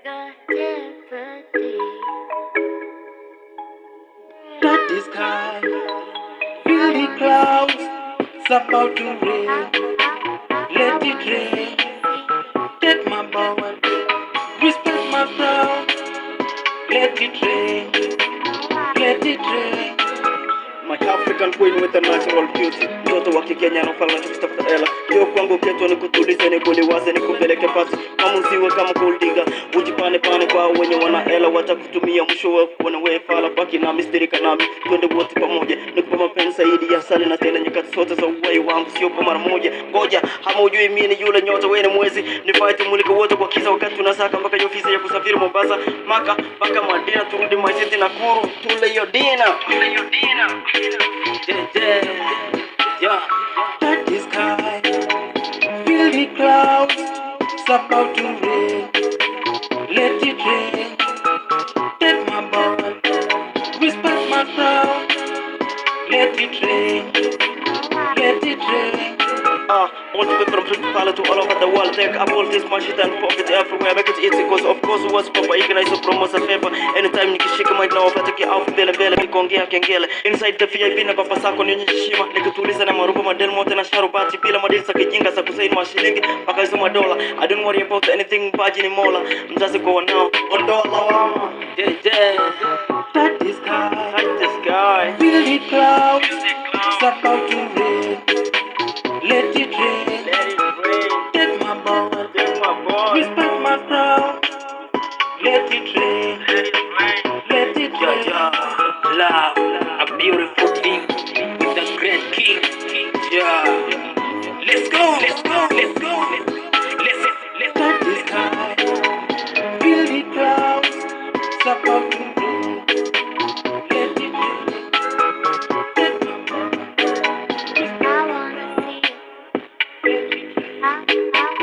Got empathy. Touch the sky, feel the clouds, it's about to rain. Let it rain, take my power, respect my crown. Let it rain, let it rain. My African queen with a natural beauty. Mtoto wa Kikenya anafanya nachokitafuta hela. Leo kwangu keto ni kutulize, ni kuliwaze, ni kupeleke pasi. Kama usiwe kama kuldiga, ujipane pane kwa wenye wana hela. Watakutumia mwisho wa kuona wewe fala. Baki na mistirika nami, twende wote pamoja. Nikupa mapenzi zaidi ya sali na tena nyakati zote za uhai wangu. Sio kwa mara moja, ngoja hama ujui mimi ni yule nyota, wewe ni mwezi. Ni fight mulika wote kwa kiza wakati tunasaka mpaka ofisi ya kusafiri Mombasa, Maka, mpaka Madina, turudi Maisiti na Kuru. Tule hiyo dina. Yeah. Touch the sky, feel the clouds, it's about to rain. Let it rain, take my ball, respect my crown. Let it rain, let it rain. All the way from Pala to all over the world. Take up all this my shit and pop it everywhere. Make it easy cause of course what's papa ignite so promote a paper. Anytime nikishika mic na wapata ki out bele bele nikongea kengele. Inside the VIP na papa sako nionyesha heshima. Nikituliza na marupa madel mote na sharubati bila madili za kijinga za kusaini mashilingi mpaka hizo madola. I don't worry about anything baji ni mola. Mzazi kwa nao ondola wama. Touch the sky, touch the sky. Feel the clouds, it's about to rain. Let it rain, take my ball, respect my crown. Let it rain, let it rain. Love, a beautiful thing with a great king. Yeah, let's go, let's go, let's go. Let's touch the sky, feel the clouds, it's about to rain. Let it rain, take my ball, I wanna see you. let it rain. I